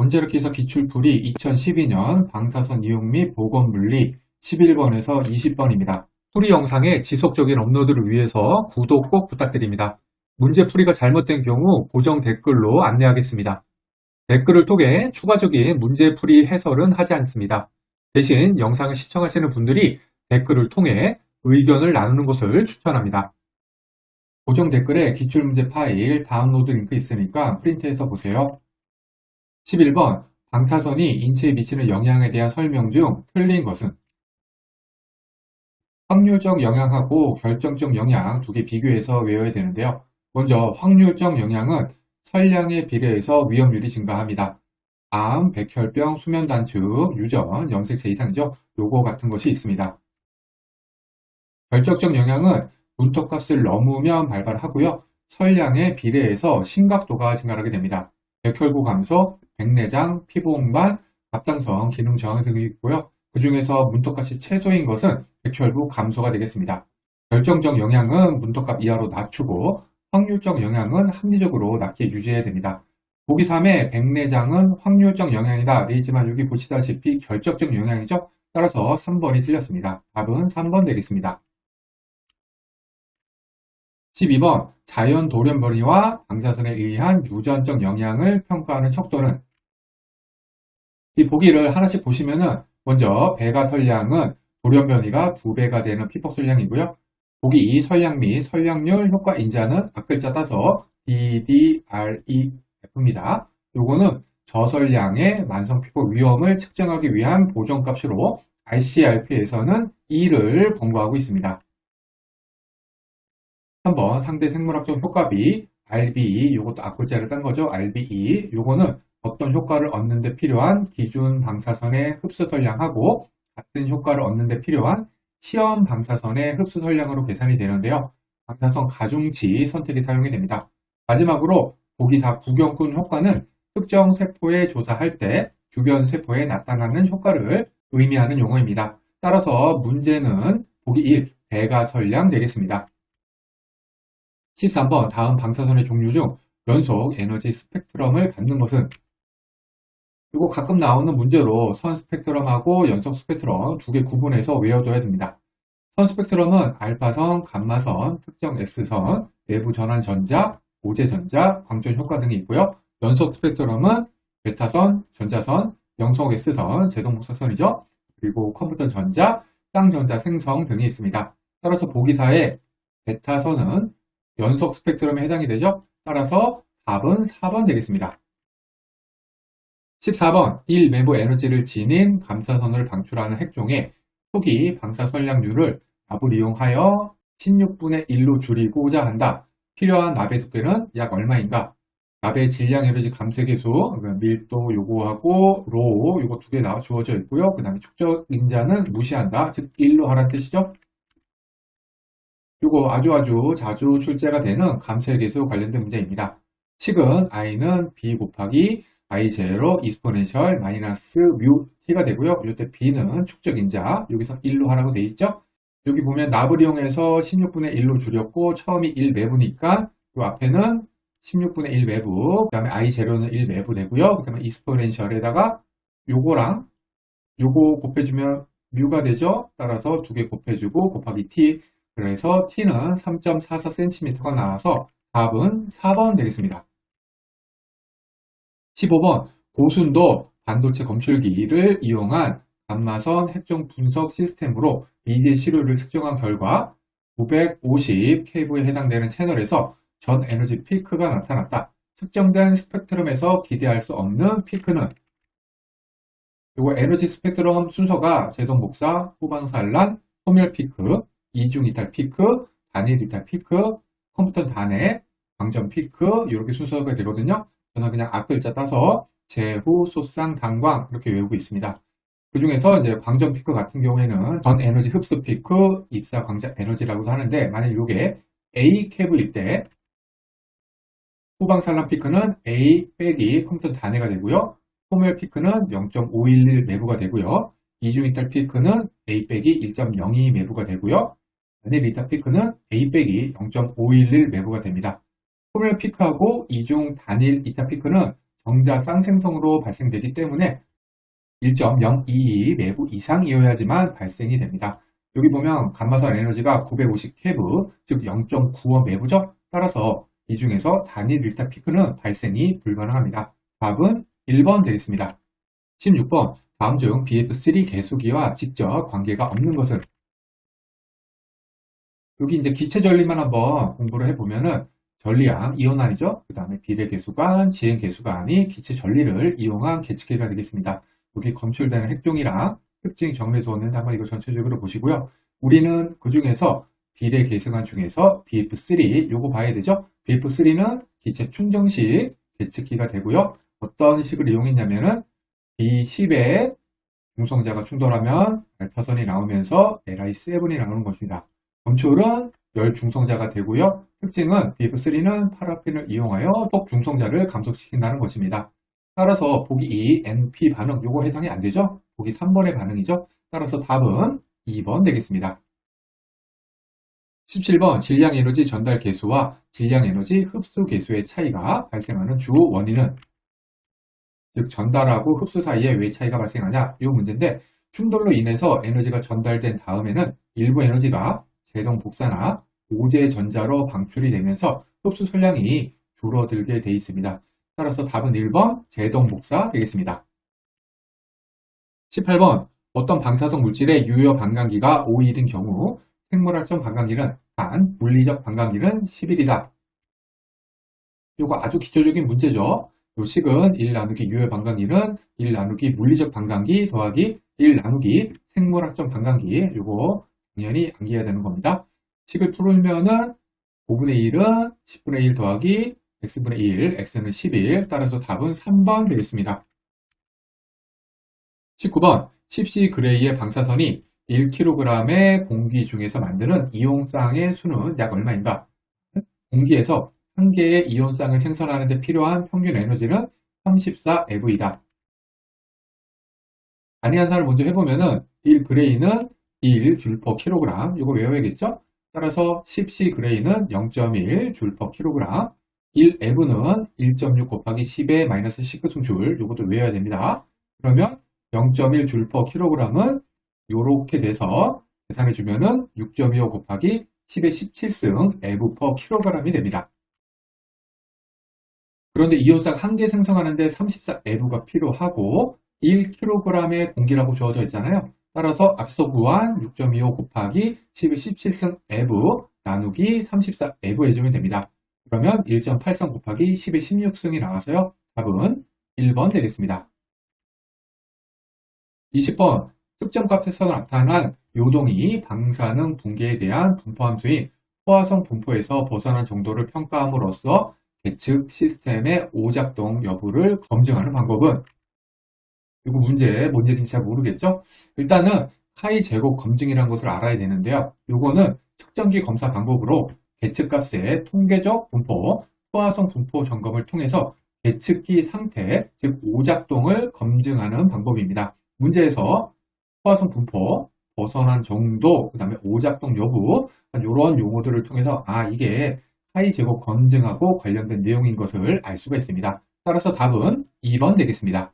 원자력기사 기출풀이 2012년 방사선 이용 및 보건물리 11번에서 20번입니다. 풀이 영상의 지속적인 업로드를 위해서 구독 꼭 부탁드립니다. 문제풀이가 잘못된 경우 고정 댓글로 안내하겠습니다. 댓글을 통해 추가적인 문제풀이 해설은 하지 않습니다. 대신 영상을 시청하시는 분들이 댓글을 통해 의견을 나누는 것을 추천합니다. 고정 댓글에 기출문제 파일 다운로드 링크 있으니까 프린트해서 보세요. 11번 방사선이 인체에 미치는 영향에 대한 설명 중 틀린 것은? 확률적 영향하고 결정적 영향 두 개 비교해서 외워야 되는데요. 먼저 확률적 영향은 선량에 비례해서 위험률이 증가합니다. 암, 백혈병, 수면 단축, 유전, 염색체 이상이죠. 요거 같은 것이 있습니다. 결정적 영향은 문턱값을 넘으면 발발하고요. 선량에 비례해서 심각도가 증가하게 됩니다. 백혈구 감소, 백내장, 피부홍반, 갑상선, 기능 저하 등이 있고요. 그 중에서 문턱값이 최소인 것은 백혈구 감소가 되겠습니다. 결정적 영향은 문턱값 이하로 낮추고 확률적 영향은 합리적으로 낮게 유지해야 됩니다. 보기 3의 백내장은 확률적 영향이다 되어 있지만 여기 보시다시피 결정적 영향이죠. 따라서 3번이 틀렸습니다. 답은 3번 되겠습니다. 12번 자연 돌연변이와 방사선에 의한 유전적 영향을 평가하는 척도는? 이 보기를 하나씩 보시면은 먼저 배가 선량은 돌연변이가 2배가 되는 피폭 선량이고요. 보기 2 선량 및 선량률 효과 인자는 앞글자 따서 DDREF입니다. 요거는 저선량의 만성 피폭 위험을 측정하기 위한 보정값으로 ICRP에서는 2를 권고하고 있습니다. 3번 상대 생물학적 효과비 RBE, 요것도 앞글자를 딴 거죠. RBE, 요거는 어떤 효과를 얻는 데 필요한 기준 방사선의 흡수 선량하고 같은 효과를 얻는 데 필요한 시험 방사선의 흡수 선량으로 계산이 되는데요. 방사선 가중치 선택이 사용이 됩니다. 마지막으로 보기 4 구경꾼 효과는 특정 세포에 조사할 때 주변 세포에 나타나는 효과를 의미하는 용어입니다. 따라서 문제는 보기 1 배가 선량 되겠습니다. 13번 다음 방사선의 종류 중 연속 에너지 스펙트럼을 갖는 것은? 이거 가끔 나오는 문제로 선 스펙트럼하고 연속 스펙트럼 두 개 구분해서 외워둬야 됩니다. 선 스펙트럼은 알파선, 감마선, 특정 S선, 내부 전환 전자, 오제 전자, 광전 효과 등이 있고요. 연속 스펙트럼은 베타선, 전자선, 영속 S선, 제동 복사선이죠. 그리고 컴퓨터 전자, 쌍전자 생성 등이 있습니다. 따라서 보기사의 베타선은 연속 스펙트럼에 해당이 되죠. 따라서 답은 4번 되겠습니다. 14번 1매부 에너지를 지닌 감사선을 방출하는 핵종의 초기 방사선량률을 납을 이용하여 16분의 1로 줄이고자 한다. 필요한 납의 두께는 약 얼마인가? 납의 질량 에너지 감쇄계수, 밀도 요거하고 로 요거 두 개 주어져 있고요. 그 다음에 축적 인자는 무시한다. 즉 1로 하라는 뜻이죠. 요거 아주 자주 출제가 되는 감쇄계수 관련된 문제입니다. 식은 i는 b 곱하기 i0 이스포넨셜 마이너스 뮤 t가 되고요. 이때 b는 축적인자 여기서 1로 하라고 되어 있죠. 여기 보면 납을 이용해서 16분의 1로 줄였고 처음이 1 매부니까 이 앞에는 16분의 1 매부, 그 다음에 i0는 1 매부 되고요. 그 다음에 이스포넨셜에다가 요거랑 요거 곱해주면 뮤가 되죠. 따라서 두 개 곱해주고 곱하기 t, 그래서 t는 3.44cm가 나와서 답은 4번 되겠습니다. 15번 고순도 반도체 검출기를 이용한 감마선 핵종 분석 시스템으로 미제 시료를 측정한 결과 950kV에 해당되는 채널에서 전 에너지 피크가 나타났다. 측정된 스펙트럼에서 기대할 수 없는 피크는? 이거 에너지 스펙트럼 순서가 제동 복사, 후방산란, 소멸 피크, 이중 이탈 피크, 단일 이탈 피크, 컴퓨터 단해, 광전 피크 이렇게 순서가 되거든요. 저는 그냥 앞글자 따서 제후, 소쌍, 단광 이렇게 외우고 있습니다. 그 중에서 이제 광전 피크 같은 경우에는 전 에너지 흡수 피크, 입사 광자 에너지라고도 하는데 만약 이게 A 캡일 때 후방산란 피크는 A 빼기 컴퓨터 단해가 되고요. 소멸 피크는 0.511 매부가 되고요. 이중 이탈 피크는 A 빼기 1.02 매부가 되고요. 단일 이탈 피크는 A 빼기 0.511 매부가 됩니다. 소멸 피크하고 이중 단일 이탈 피크는 정작 쌍생성으로 발생되기 때문에 1.022 매부 이상이어야지만 발생이 됩니다. 여기 보면 감마선 에너지가 950 케브, 즉 0.95 매부죠. 따라서 이 중에서 단일 릴타 피크는 발생이 불가능합니다. 답은 1번 되겠습니다. 16번, 다음 중 BF3 개수기와 직접 관계가 없는 것은? 여기 이제 기체 전리만 한번 공부를 해보면은 전리암, 이온안이죠. 그 다음에 비례 개수관, 지행 개수관이 기체 전리를 이용한 계측기가 되겠습니다. 여기 검출되는 핵종이랑 특징 정리해 두었는데 한번 이거 전체적으로 보시고요. 우리는 그 중에서 비례 개수관 중에서 BF3 요거 봐야 되죠. BF3는 기체 충정식 계측기가 되고요. 어떤 식을 이용했냐면은 B10에 중성자가 충돌하면 알파선이 나오면서 Li7이 나오는 것입니다. 검출은 열 중성자가 되고요. 특징은 BF3는 파라핀을 이용하여 폭 중성자를 감속시킨다는 것입니다. 따라서 보기 2, NP 반응 요거 해당이 안 되죠? 보기 3번의 반응이죠? 따라서 답은 2번 되겠습니다. 17번, 질량 에너지 전달 개수와 질량 에너지 흡수 개수의 차이가 발생하는 주 원인은? 즉 전달하고 흡수 사이에 왜 차이가 발생하냐? 이 문제인데 충돌로 인해서 에너지가 전달된 다음에는 일부 에너지가 제동 복사나 오제 전자로 방출이 되면서 흡수 솔량이 줄어들게 돼 있습니다. 따라서 답은 1번 제동 복사 되겠습니다. 18번, 어떤 방사성 물질의 유효 반감기가 5일인 경우 생물학적 반감기는 단, 물리적 반감기는 10일이다. 이거 아주 기초적인 문제죠. 요 식은 1 나누기 유효 반감기는 1 나누기 물리적 반감기 더하기 1 나누기 생물학적 반감기, 요거 당연히 암기해야 되는 겁니다. 식을 풀면은 5분의 1은 10분의 1 더하기 x분의 1, x는 11, 따라서 답은 3번 되겠습니다. 19번, 10C 그레이의 방사선이 1kg의 공기 중에서 만드는 이온쌍의 수는 약 얼마인가? 공기에서 한 개의 이온쌍을 생성하는 데 필요한 평균 에너지는 34MV다. 단위환산을 먼저 해보면은 1그레이는 1줄/kg, 이거 외워야겠죠? 따라서 10C 그레이는 0.1줄/kg, 1F는 1.6 곱하기 10의 마이너스 19승줄, 이것도 외워야 됩니다. 그러면 0.1줄/kg은 이렇게 돼서 계산해주면은 6.25 곱하기 10의 17승 F/kg이 됩니다. 그런데 이온쌍 한 개 생성하는데 34F가 필요하고 1kg의 공기라고 주어져 있잖아요. 따라서 앞서 구한 6.25 곱하기 10의 17승 F 나누기 34F 해주면 됩니다. 그러면 1.83 곱하기 10의 16승이 나와서요. 답은 1번 되겠습니다. 20번, 특정 값에서 나타난 요동이 방사능 붕괴에 대한 분포 함수인 포화성 분포에서 벗어난 정도를 평가함으로써 계측 시스템의 오작동 여부를 검증하는 방법은? 이거 문제 뭔 얘기인지 잘 모르겠죠? 일단은 카이 제곱 검증이라는 것을 알아야 되는데요. 이거는 측정기 검사 방법으로 계측값의 통계적 분포, 포화성 분포 점검을 통해서 계측기 상태, 즉 오작동을 검증하는 방법입니다. 문제에서 포화성 분포, 벗어난 정도, 그 다음에 오작동 여부, 이런 용어들을 통해서 이게 카이 제곱 검증하고 관련된 내용인 것을 알 수가 있습니다. 따라서 답은 2번 되겠습니다.